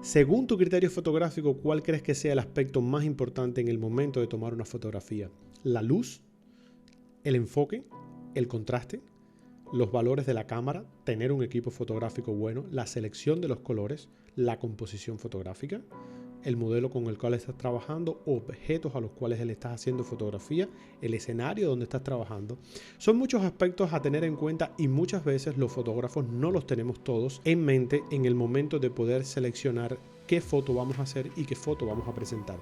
Según tu criterio fotográfico, ¿cuál crees que sea el aspecto más importante en el momento de tomar una fotografía? ¿La luz? ¿El enfoque? ¿El contraste? ¿Los valores de la cámara? ¿Tener un equipo fotográfico bueno? ¿La selección de los colores? ¿La composición fotográfica? ¿El modelo con el cual estás trabajando? ¿Objetos a los cuales le estás haciendo fotografía? ¿El escenario donde estás trabajando? Son muchos aspectos a tener en cuenta y muchas veces los fotógrafos no los tenemos todos en mente en el momento de poder seleccionar qué foto vamos a hacer y qué foto vamos a presentar.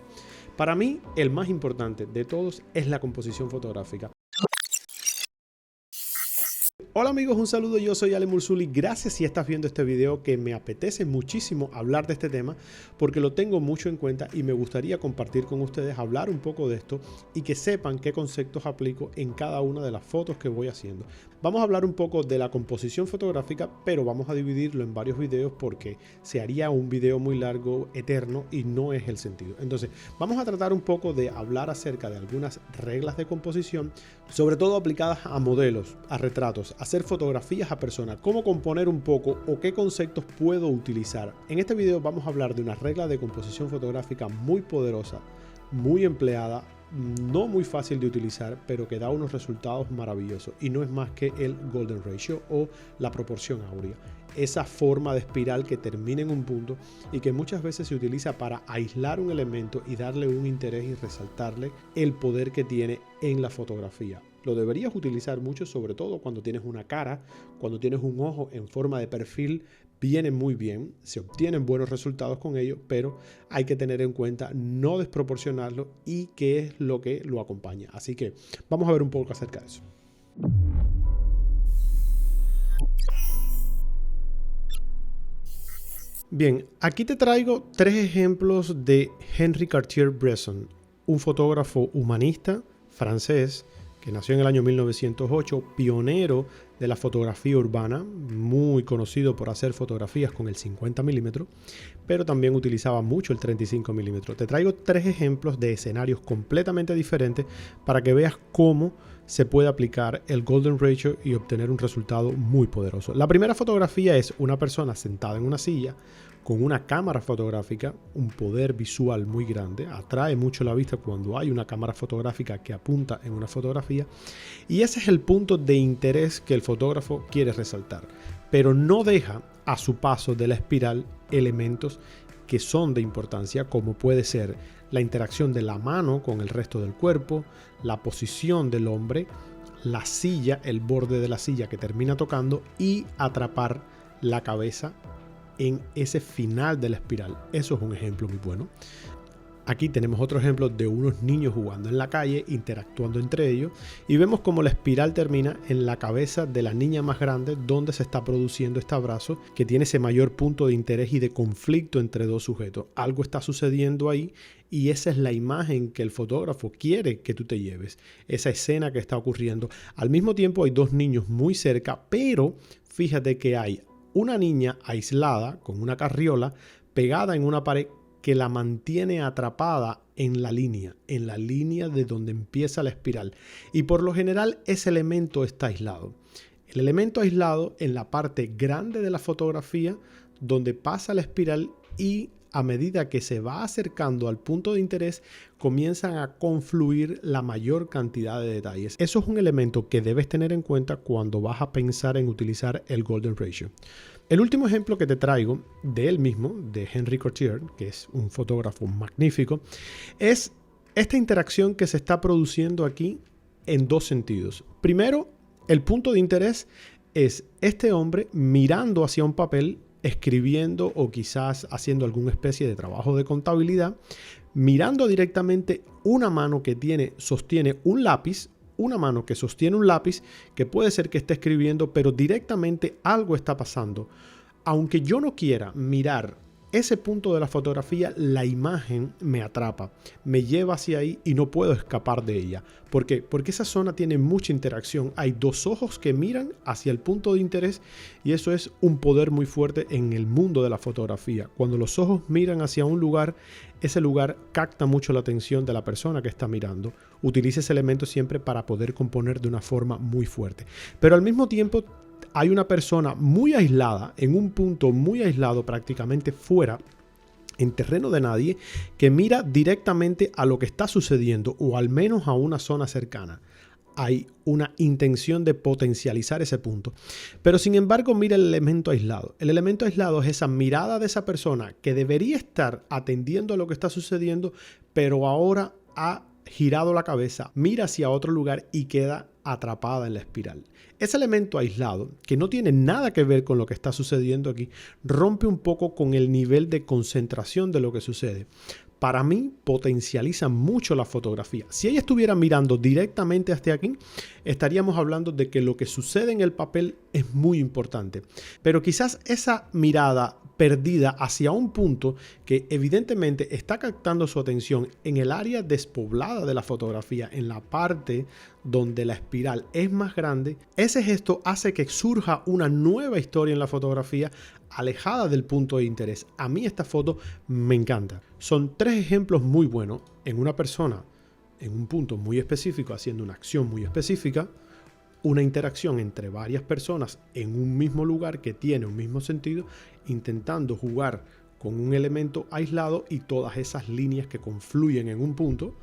Para mí, el más importante de todos es la composición fotográfica. Hola amigos, un saludo, yo soy Ale Mursuli. Gracias si estás viendo este video, que me apetece muchísimo hablar de este tema porque lo tengo mucho en cuenta y me gustaría compartir con ustedes, hablar un poco de esto y que sepan qué conceptos aplico en cada una de las fotos que voy haciendo. Vamos a hablar un poco de la composición fotográfica, pero vamos a dividirlo en varios videos porque se haría un video muy largo, eterno, y no es el sentido. Entonces, vamos a tratar un poco de hablar acerca de algunas reglas de composición, sobre todo aplicadas a modelos, a retratos, a hacer fotografías a personas, cómo componer un poco o qué conceptos puedo utilizar. En este video vamos a hablar de una regla de composición fotográfica muy poderosa, muy empleada, no muy fácil de utilizar, pero que da unos resultados maravillosos, y no es más que el Golden Ratio o la proporción áurea. Esa forma de espiral que termina en un punto y que muchas veces se utiliza para aislar un elemento y darle un interés y resaltarle el poder que tiene en la fotografía. Lo deberías utilizar mucho, sobre todo cuando tienes una cara, cuando tienes un ojo en forma de perfil. Viene muy bien, se obtienen buenos resultados con ello, pero hay que tener en cuenta no desproporcionarlo y qué es lo que lo acompaña. Así que vamos a ver un poco acerca de eso. Bien, aquí te traigo tres ejemplos de Henri Cartier-Bresson, un fotógrafo humanista francés que nació en el año 1908, pionero de la fotografía urbana, muy conocido por hacer fotografías con el 50 milímetros, pero también utilizaba mucho el 35 milímetros. Te traigo tres ejemplos de escenarios completamente diferentes para que veas cómo se puede aplicar el Golden Ratio y obtener un resultado muy poderoso. La primera fotografía es una persona sentada en una silla con una cámara fotográfica, un poder visual muy grande, atrae mucho la vista cuando hay una cámara fotográfica que apunta en una fotografía, y ese es el punto de interés que el fotógrafo quiere resaltar, pero no deja a su paso de la espiral elementos que son de importancia, como puede ser la interacción de la mano con el resto del cuerpo, la posición del hombre, la silla, el borde de la silla que termina tocando, y atrapar la cabeza en ese final de la espiral. Eso es un ejemplo muy bueno. Aquí tenemos otro ejemplo de unos niños jugando en la calle, interactuando entre ellos, y vemos cómo la espiral termina en la cabeza de la niña más grande, donde se está produciendo este abrazo que tiene ese mayor punto de interés y de conflicto entre dos sujetos. Algo está sucediendo ahí y esa es la imagen que el fotógrafo quiere que tú te lleves, esa escena que está ocurriendo. Al mismo tiempo hay dos niños muy cerca, pero fíjate que hay una niña aislada con una carriola pegada en una pared que la mantiene atrapada en la línea de donde empieza la espiral, y por lo general ese elemento está aislado. El elemento aislado en la parte grande de la fotografía donde pasa la espiral, y a medida que se va acercando al punto de interés comienzan a confluir la mayor cantidad de detalles. Eso es un elemento que debes tener en cuenta cuando vas a pensar en utilizar el Golden Ratio. El último ejemplo que te traigo de él mismo, de Henri Cartier, que es un fotógrafo magnífico, es esta interacción que se está produciendo aquí en dos sentidos. Primero, el punto de interés es este hombre mirando hacia un papel, escribiendo o quizás haciendo alguna especie de trabajo de contabilidad, mirando directamente una mano que sostiene un lápiz, una mano que sostiene un lápiz que puede ser que esté escribiendo, pero directamente algo está pasando. Aunque yo no quiera mirar ese punto de la fotografía, la imagen me atrapa, me lleva hacia ahí y no puedo escapar de ella. ¿Por qué? Porque esa zona tiene mucha interacción. Hay dos ojos que miran hacia el punto de interés y eso es un poder muy fuerte en el mundo de la fotografía. Cuando los ojos miran hacia un lugar, ese lugar capta mucho la atención de la persona que está mirando. Utiliza ese elemento siempre para poder componer de una forma muy fuerte. Pero al mismo tiempo hay una persona muy aislada, en un punto muy aislado, prácticamente fuera en terreno de nadie, que mira directamente a lo que está sucediendo o al menos a una zona cercana. Hay una intención de potencializar ese punto. Pero sin embargo, mira el elemento aislado. El elemento aislado es esa mirada de esa persona que debería estar atendiendo a lo que está sucediendo, pero ahora ha girado la cabeza, mira hacia otro lugar y queda atrapada en la espiral. Ese elemento aislado, que no tiene nada que ver con lo que está sucediendo aquí, rompe un poco con el nivel de concentración de lo que sucede. Para mí, potencializa mucho la fotografía. Si ella estuviera mirando directamente hacia aquí, estaríamos hablando de que lo que sucede en el papel es muy importante. Pero quizás esa mirada perdida hacia un punto que evidentemente está captando su atención en el área despoblada de la fotografía, en la parte donde la espiral es más grande, ese gesto hace que surja una nueva historia en la fotografía alejada del punto de interés. A mí esta foto me encanta. Son 3 ejemplos muy buenos en una persona en un punto muy específico haciendo una acción muy específica, una interacción entre varias personas en un mismo lugar que tiene un mismo sentido, intentando jugar con un elemento aislado y todas esas líneas que confluyen en un punto.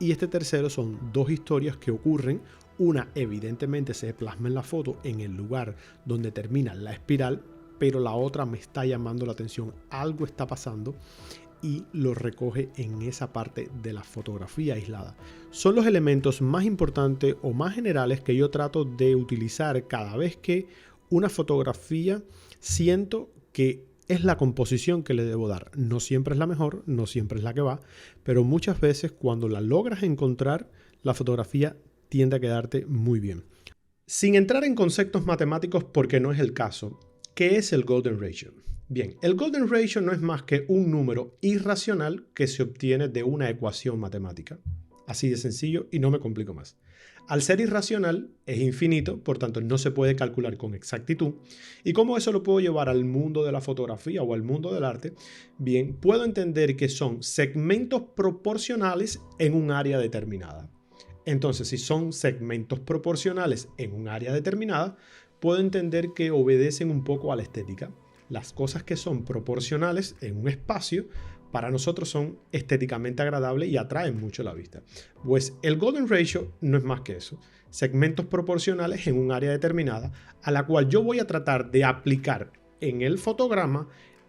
Y este tercero son 2 historias que ocurren. Una evidentemente se plasma en la foto en el lugar donde termina la espiral, pero la otra me está llamando la atención. Algo está pasando y lo recoge en esa parte de la fotografía aislada. Son los elementos más importantes o más generales que yo trato de utilizar cada vez que una fotografía siento que es la composición que le debo dar. No siempre es la mejor, no siempre es la que va, pero muchas veces cuando la logras encontrar, la fotografía tiende a quedarte muy bien. Sin entrar en conceptos matemáticos porque no es el caso, ¿qué es el Golden Ratio? Bien, el Golden Ratio no es más que un número irracional que se obtiene de una ecuación matemática. Así de sencillo y no me complico más. Al ser irracional, es infinito, por tanto no se puede calcular con exactitud. ¿Y cómo eso lo puedo llevar al mundo de la fotografía o al mundo del arte? Bien, puedo entender que son segmentos proporcionales en un área determinada. Entonces, si son segmentos proporcionales en un área determinada, puedo entender que obedecen un poco a la estética. Las cosas que son proporcionales en un espacio para nosotros son estéticamente agradables y atraen mucho la vista. Pues el Golden Ratio no es más que eso. Segmentos proporcionales en un área determinada a la cual yo voy a tratar de aplicar en el fotograma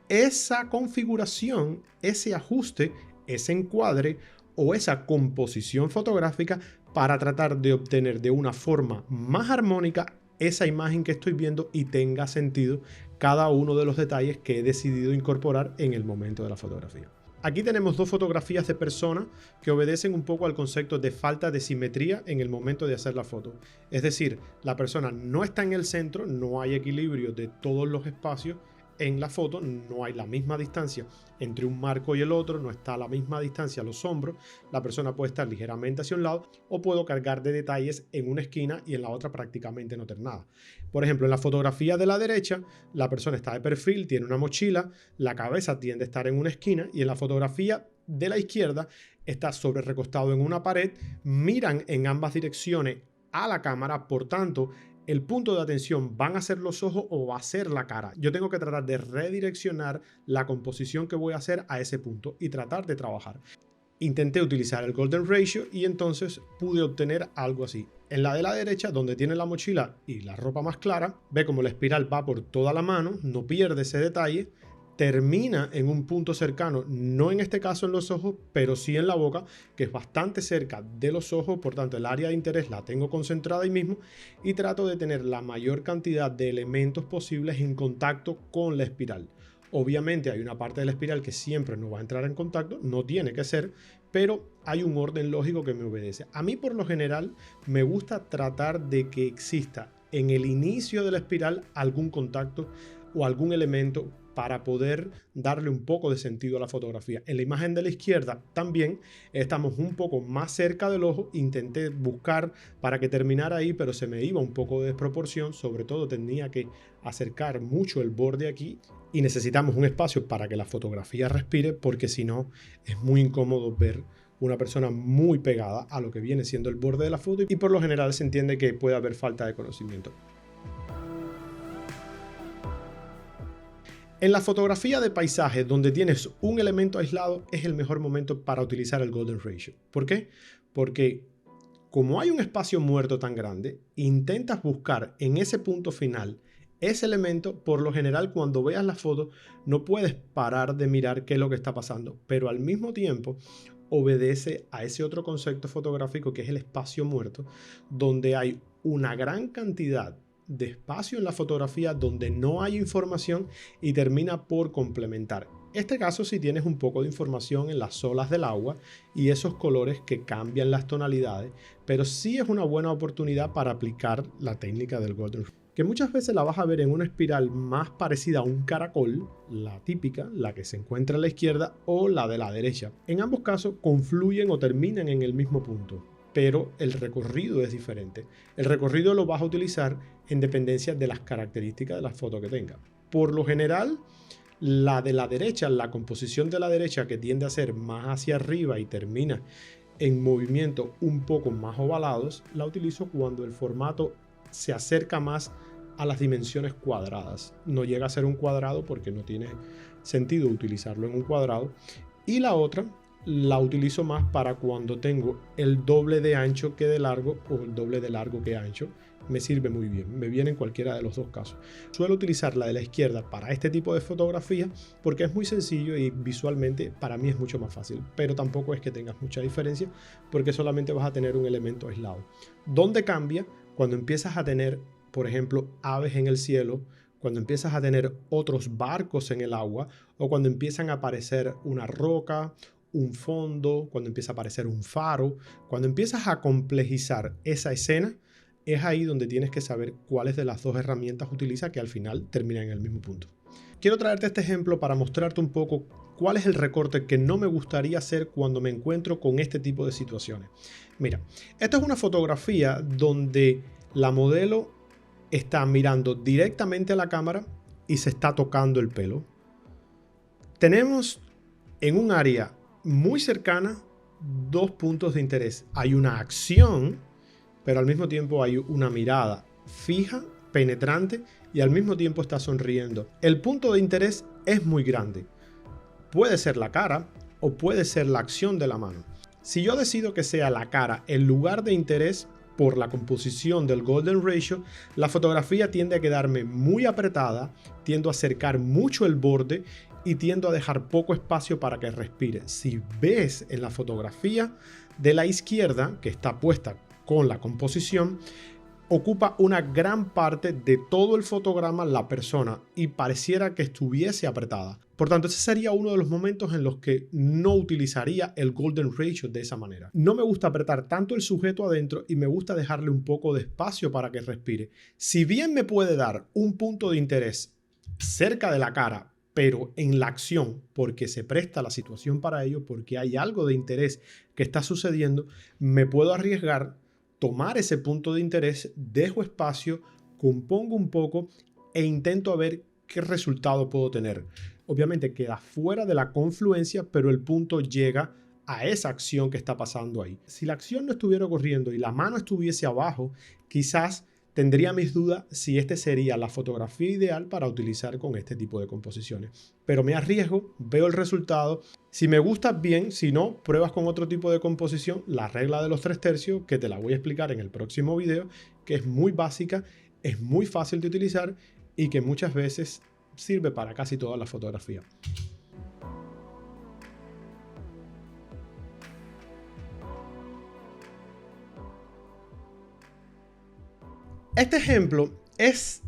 esa configuración, ese ajuste, ese encuadre o esa composición fotográfica para tratar de obtener de una forma más armónica esa imagen que estoy viendo y tenga sentido cada uno de los detalles que he decidido incorporar en el momento de la fotografía. Aquí tenemos 2 fotografías de personas que obedecen un poco al concepto de falta de simetría en el momento de hacer la foto. Es decir, la persona no está en el centro, no hay equilibrio de todos los espacios en la foto, no hay la misma distancia entre un marco y el otro, no está a la misma distancia los hombros, la persona puede estar ligeramente hacia un lado o puedo cargar de detalles en una esquina y en la otra prácticamente no tener nada. Por ejemplo, en la fotografía de la derecha, la persona está de perfil, tiene una mochila, la cabeza tiende a estar en una esquina y en la fotografía de la izquierda está sobre recostado en una pared, miran en ambas direcciones a la cámara, por tanto, el punto de atención van a ser los ojos o va a ser la cara. Yo tengo que tratar de redireccionar la composición que voy a hacer a ese punto y tratar de trabajar. Intenté utilizar el Golden Ratio y entonces pude obtener algo así. En la de la derecha, donde tiene la mochila y la ropa más clara, ve como la espiral va por toda la mano, no pierde ese detalle, termina en un punto cercano, no en este caso en los ojos, pero sí en la boca, que es bastante cerca de los ojos, por tanto el área de interés la tengo concentrada ahí mismo y trato de tener la mayor cantidad de elementos posibles en contacto con la espiral. Obviamente hay una parte de la espiral que siempre no va a entrar en contacto, no tiene que ser, pero hay un orden lógico que me obedece. A mí por lo general me gusta tratar de que exista en el inicio de la espiral algún contacto o algún elemento para poder darle un poco de sentido a la fotografía. En la imagen de la izquierda también estamos un poco más cerca del ojo. Intenté buscar para que terminara ahí, pero se me iba un poco de desproporción. Sobre todo tenía que acercar mucho el borde aquí y necesitamos un espacio para que la fotografía respire, porque si no es muy incómodo ver una persona muy pegada a lo que viene siendo el borde de la foto y por lo general se entiende que puede haber falta de conocimiento. En la fotografía de paisaje, donde tienes un elemento aislado, es el mejor momento para utilizar el Golden Ratio. ¿Por qué? Porque como hay un espacio muerto tan grande, intentas buscar en ese punto final ese elemento. Por lo general, cuando veas la foto, no puedes parar de mirar qué es lo que está pasando, pero al mismo tiempo obedece a ese otro concepto fotográfico que es el espacio muerto, donde hay una gran cantidad de espacio en la fotografía donde no hay información y termina por complementar. Este caso si tienes un poco de información en las olas del agua y esos colores que cambian las tonalidades, pero sí es una buena oportunidad para aplicar la técnica del Golden Ratio, que muchas veces la vas a ver en una espiral más parecida a un caracol, la típica, la que se encuentra a la izquierda, o la de la derecha. En ambos casos confluyen o terminan en el mismo punto, pero el recorrido es diferente. El recorrido lo vas a utilizar en dependencia de las características de la foto que tenga. Por lo general, la de la derecha, la composición de la derecha, que tiende a ser más hacia arriba y termina en movimientos un poco más ovalados, la utilizo cuando el formato se acerca más a las dimensiones cuadradas. No llega a ser un cuadrado porque no tiene sentido utilizarlo en un cuadrado. Y la otra la utilizo más para cuando tengo el doble de ancho que de largo o el doble de largo que ancho. Me sirve muy bien, me viene en cualquiera de los dos casos. Suelo utilizar la de la izquierda para este tipo de fotografía porque es muy sencillo y visualmente para mí es mucho más fácil, pero tampoco es que tengas mucha diferencia porque solamente vas a tener un elemento aislado. ¿Dónde cambia? Cuando empiezas a tener, por ejemplo, aves en el cielo, cuando empiezas a tener otros barcos en el agua o cuando empiezan a aparecer una roca, un fondo, cuando empieza a aparecer un faro, cuando empiezas a complejizar esa escena, es ahí donde tienes que saber cuáles de las dos herramientas utiliza, que al final terminan en el mismo punto. Quiero traerte este ejemplo para mostrarte un poco cuál es el recorte que no me gustaría hacer cuando me encuentro con este tipo de situaciones. Mira, esta es una fotografía donde la modelo está mirando directamente a la cámara y se está tocando el pelo. Tenemos en un área muy cercana dos puntos de interés. Hay una acción, pero al mismo tiempo hay una mirada fija, penetrante y al mismo tiempo está sonriendo. El punto de interés es muy grande. Puede ser la cara o puede ser la acción de la mano. Si yo decido que sea la cara el lugar de interés por la composición del Golden Ratio, la fotografía tiende a quedarme muy apretada, tiendo a acercar mucho el borde y tiendo a dejar poco espacio para que respire. Si ves en la fotografía de la izquierda, que está puesta con la composición, ocupa una gran parte de todo el fotograma la persona y pareciera que estuviese apretada. Por tanto, ese sería uno de los momentos en los que no utilizaría el Golden Ratio de esa manera. No me gusta apretar tanto el sujeto adentro y me gusta dejarle un poco de espacio para que respire. Si bien me puede dar un punto de interés cerca de la cara, pero en la acción, porque se presta la situación para ello, porque hay algo de interés que está sucediendo, me puedo arriesgar, tomar ese punto de interés, dejo espacio, compongo un poco e intento a ver qué resultado puedo tener. Obviamente queda fuera de la confluencia, pero el punto llega a esa acción que está pasando ahí. Si la acción no estuviera ocurriendo y la mano estuviese abajo, quizás tendría mis dudas si este sería la fotografía ideal para utilizar con este tipo de composiciones. Pero me arriesgo, veo el resultado. Si me gusta, bien. Si no, pruebas con otro tipo de composición. La regla de los 3/3, que te la voy a explicar en el próximo video, que es muy básica, es muy fácil de utilizar y que muchas veces sirve para casi toda la fotografía. Este ejemplo es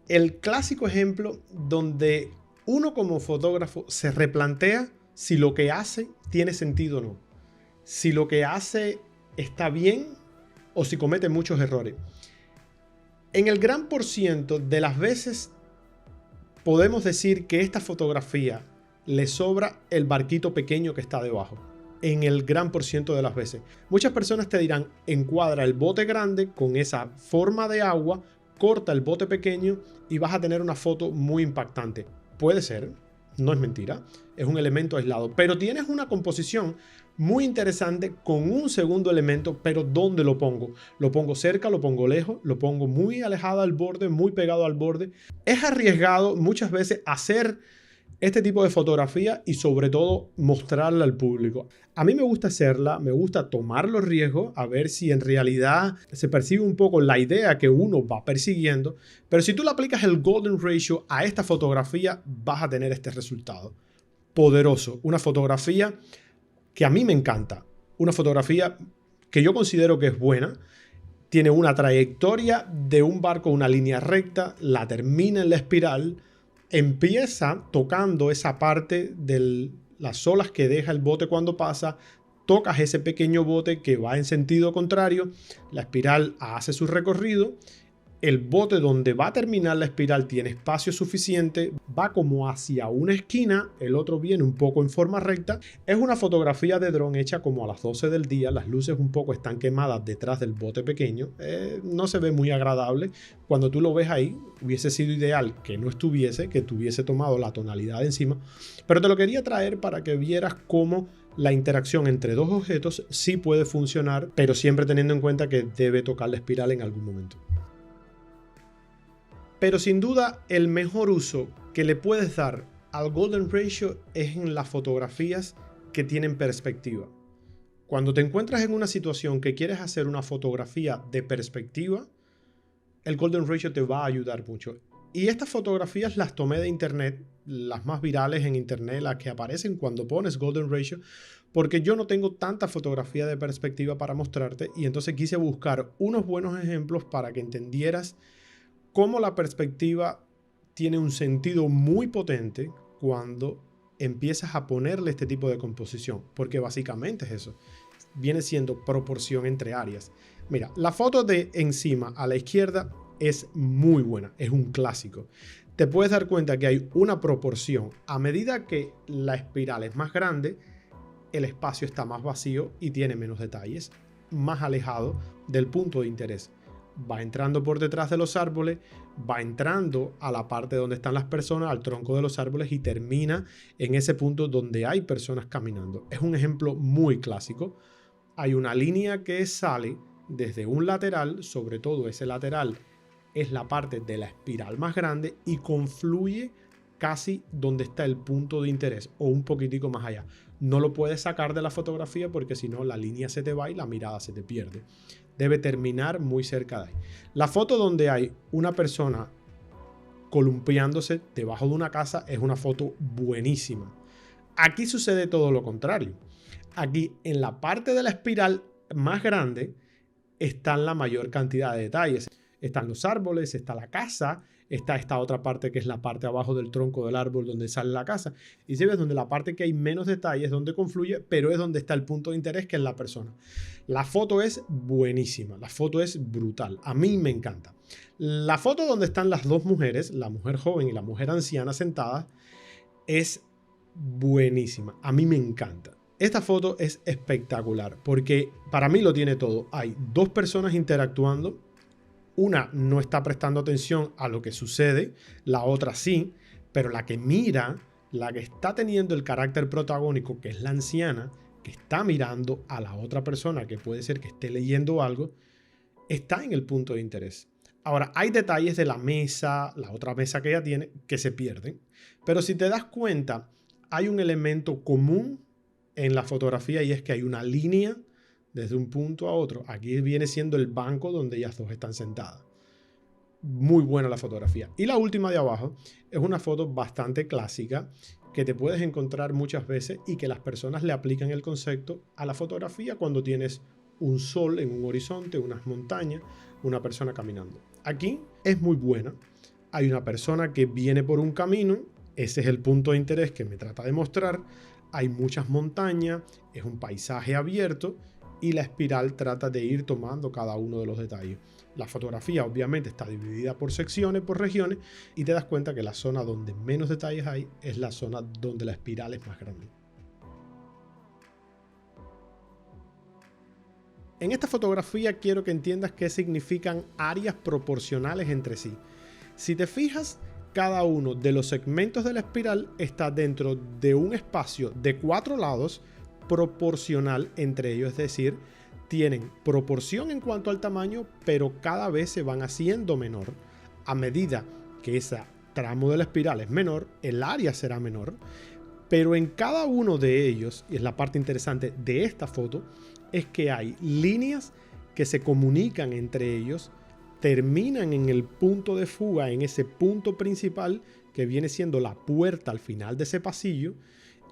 el clásico ejemplo donde uno como fotógrafo se replantea si lo que hace tiene sentido o no. Si lo que hace está bien o si comete muchos errores. En el gran por ciento de las veces podemos decir que esta fotografía le sobra el barquito pequeño que está debajo. En el gran por ciento de las veces. Muchas personas te dirán, encuadra el bote grande con esa forma de agua, corta el bote pequeño y vas a tener una foto muy impactante. Puede ser, no es mentira, es un elemento aislado, pero tienes una composición muy interesante con un segundo elemento, pero ¿dónde lo pongo? Lo pongo cerca, lo pongo lejos, lo pongo muy alejado al borde, muy pegado al borde. Es arriesgado muchas veces hacer este tipo de fotografía y sobre todo mostrarla al público. A mí me gusta hacerla, me gusta tomar los riesgos, a ver si en realidad se percibe un poco la idea que uno va persiguiendo, pero si tú le aplicas el Golden Ratio a esta fotografía, vas a tener este resultado. Poderoso, una fotografía que a mí me encanta, una fotografía que yo considero que es buena. Tiene una trayectoria de un barco, una línea recta, la termina en la espiral, empieza tocando esa parte de las olas que deja el bote cuando pasa, tocas ese pequeño bote que va en sentido contrario, la espiral hace su recorrido, el bote donde va a terminar la espiral tiene espacio suficiente, va como hacia una esquina, el otro viene un poco en forma recta. Es una fotografía de dron hecha como a las 12 del día, las luces un poco están quemadas detrás del bote pequeño, no se ve muy agradable. Cuando tú lo ves ahí, hubiese sido ideal que no estuviese, que tuviese tomado la tonalidad encima, pero te lo quería traer para que vieras cómo la interacción entre dos objetos sí puede funcionar, pero siempre teniendo en cuenta que debe tocar la espiral en algún momento. Pero sin duda el mejor uso que le puedes dar al Golden Ratio es en las fotografías que tienen perspectiva. Cuando te encuentras en una situación que quieres hacer una fotografía de perspectiva, el Golden Ratio te va a ayudar mucho. Y estas fotografías las tomé de internet, las más virales en internet, las que aparecen cuando pones Golden Ratio, porque yo no tengo tanta fotografía de perspectiva para mostrarte y entonces quise buscar unos buenos ejemplos para que entendieras cómo la perspectiva tiene un sentido muy potente cuando empiezas a ponerle este tipo de composición, porque básicamente es eso, viene siendo proporción entre áreas. Mira, la foto de encima a la izquierda es muy buena, es un clásico. Te puedes dar cuenta que hay una proporción. A medida que la espiral es más grande, el espacio está más vacío y tiene menos detalles, más alejado del punto de interés. Va entrando por detrás de los árboles, va entrando a la parte donde están las personas, al tronco de los árboles y termina en ese punto donde hay personas caminando. Es un ejemplo muy clásico. Hay una línea que sale desde un lateral, sobre todo ese lateral es la parte de la espiral más grande y confluye casi donde está el punto de interés o un poquitico más allá. No lo puedes sacar de la fotografía porque si no la línea se te va y la mirada se te pierde. Debe terminar muy cerca de ahí. La foto donde hay una persona columpiándose debajo de una casa es una foto buenísima. Aquí sucede todo lo contrario. Aquí en la parte de la espiral más grande están la mayor cantidad de detalles. Están los árboles, está la casa, está esta otra parte que es la parte abajo del tronco del árbol donde sale la casa. Y si ves donde la parte que hay menos detalles, donde confluye, pero es donde está el punto de interés que es la persona. La foto es buenísima, la foto es brutal, a mí me encanta. La foto donde están las dos mujeres, la mujer joven y la mujer anciana sentadas, es buenísima, a mí me encanta. Esta foto es espectacular porque para mí lo tiene todo. Hay dos personas interactuando. Una no está prestando atención a lo que sucede, la otra sí, pero la que mira, la que está teniendo el carácter protagónico, que es la anciana, que está mirando a la otra persona, que puede ser que esté leyendo algo, está en el punto de interés. Ahora, hay detalles de la mesa, la otra mesa que ella tiene, que se pierden, pero si te das cuenta, hay un elemento común en la fotografía y es que hay una línea desde un punto a otro. Aquí viene siendo el banco donde ellas dos están sentadas. Muy buena la fotografía. Y la última de abajo es una foto bastante clásica que te puedes encontrar muchas veces y que las personas le aplican el concepto a la fotografía cuando tienes un sol en un horizonte, unas montañas, una persona caminando. Aquí es muy buena. Hay una persona que viene por un camino. Ese es el punto de interés que me trata de mostrar. Hay muchas montañas, es un paisaje abierto y la espiral trata de ir tomando cada uno de los detalles. La fotografía obviamente está dividida por secciones, por regiones, y te das cuenta que la zona donde menos detalles hay es la zona donde la espiral es más grande. En esta fotografía quiero que entiendas qué significan áreas proporcionales entre sí. Si te fijas, cada uno de los segmentos de la espiral está dentro de un espacio de 4 lados proporcional entre ellos, es decir, tienen proporción en cuanto al tamaño, pero cada vez se van haciendo menor a medida que esa tramo de la espiral es menor, el área será menor, pero en cada uno de ellos, y es la parte interesante de esta foto, es que hay líneas que se comunican entre ellos, terminan en el punto de fuga, en ese punto principal que viene siendo la puerta al final de ese pasillo,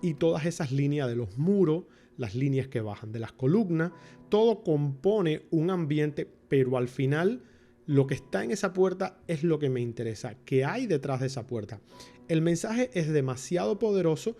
y todas esas líneas de los muros, las líneas que bajan de las columnas, todo compone un ambiente, pero al final lo que está en esa puerta es lo que me interesa. ¿Qué hay detrás de esa puerta? El mensaje es demasiado poderoso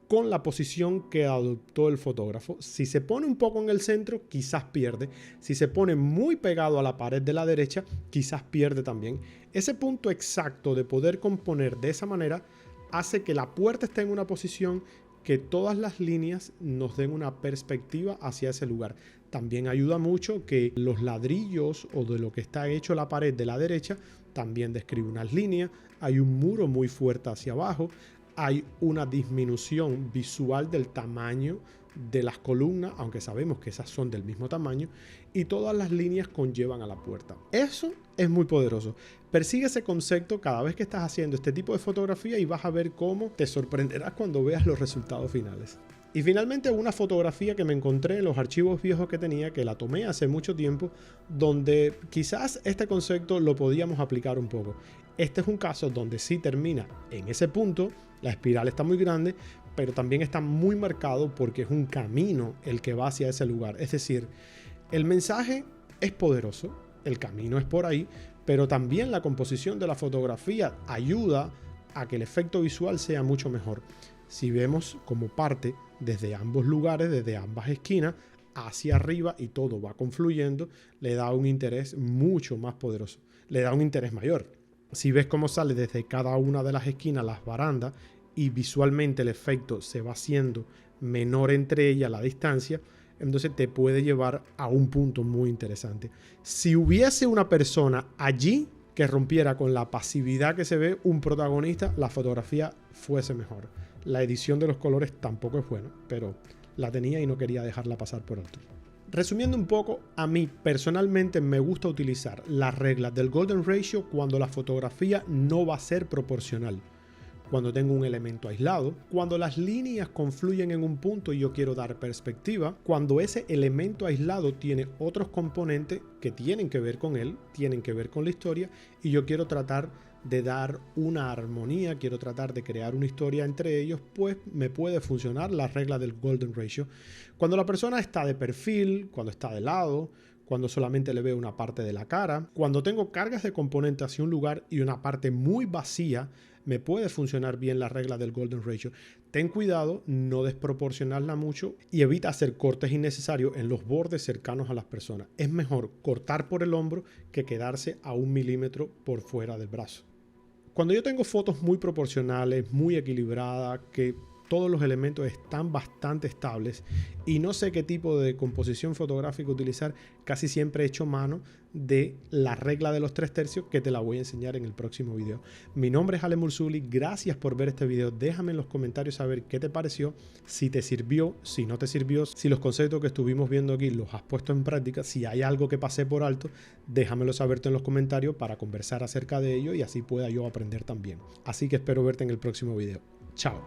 con la posición que adoptó el fotógrafo. Si se pone un poco en el centro, quizás pierde. Si se pone muy pegado a la pared de la derecha, quizás pierde también. Ese punto exacto de poder componer de esa manera hace que la puerta esté en una posición, que todas las líneas nos den una perspectiva hacia ese lugar. También ayuda mucho que los ladrillos o de lo que está hecho la pared de la derecha también describe unas líneas. Hay un muro muy fuerte hacia abajo. Hay una disminución visual del tamaño de las columnas, aunque sabemos que esas son del mismo tamaño, y todas las líneas conllevan a la puerta. Eso es muy poderoso. Persigue ese concepto cada vez que estás haciendo este tipo de fotografía y vas a ver cómo te sorprenderás cuando veas los resultados finales. Y finalmente una fotografía que me encontré en los archivos viejos que tenía, que la tomé hace mucho tiempo, donde quizás este concepto lo podíamos aplicar un poco. Este es un caso donde sí termina en ese punto, la espiral está muy grande, pero también está muy marcado porque es un camino el que va hacia ese lugar. Es decir, el mensaje es poderoso, el camino es por ahí, pero también la composición de la fotografía ayuda a que el efecto visual sea mucho mejor. Si vemos como parte desde ambos lugares, desde ambas esquinas, hacia arriba y todo va confluyendo, le da un interés mucho más poderoso, le da un interés mayor. Si ves cómo sale desde cada una de las esquinas las barandas y visualmente el efecto se va haciendo menor entre ellas la distancia, entonces te puede llevar a un punto muy interesante. Si hubiese una persona allí que rompiera con la pasividad que se ve un protagonista, la fotografía fuese mejor. La edición de los colores tampoco es buena, pero la tenía y no quería dejarla pasar por alto. Resumiendo un poco, a mí personalmente me gusta utilizar las reglas del Golden Ratio cuando la fotografía no va a ser proporcional. Cuando tengo un elemento aislado, cuando las líneas confluyen en un punto y yo quiero dar perspectiva, cuando ese elemento aislado tiene otros componentes que tienen que ver con él, tienen que ver con la historia, y yo quiero tratar de dar una armonía, quiero tratar de crear una historia entre ellos, pues me puede funcionar la regla del Golden Ratio. Cuando la persona está de perfil, cuando está de lado, cuando solamente le veo una parte de la cara, cuando tengo cargas de componentes hacia un lugar y una parte muy vacía, me puede funcionar bien la regla del Golden Ratio. Ten cuidado, no desproporcionarla mucho y evita hacer cortes innecesarios en los bordes cercanos a las personas. Es mejor cortar por el hombro que quedarse a 1 milímetro por fuera del brazo. Cuando yo tengo fotos muy proporcionales, muy equilibradas, que todos los elementos están bastante estables y no sé qué tipo de composición fotográfica utilizar, casi siempre he hecho mano de la regla de los 3/3, que te la voy a enseñar en el próximo video. Mi nombre es Ale Mursuli, gracias por ver este video. Déjame en los comentarios saber qué te pareció, si te sirvió, si no te sirvió, si los conceptos que estuvimos viendo aquí los has puesto en práctica, si hay algo que pasé por alto, déjamelo saber en los comentarios para conversar acerca de ello y así pueda yo aprender también. Así que espero verte en el próximo video. Chao.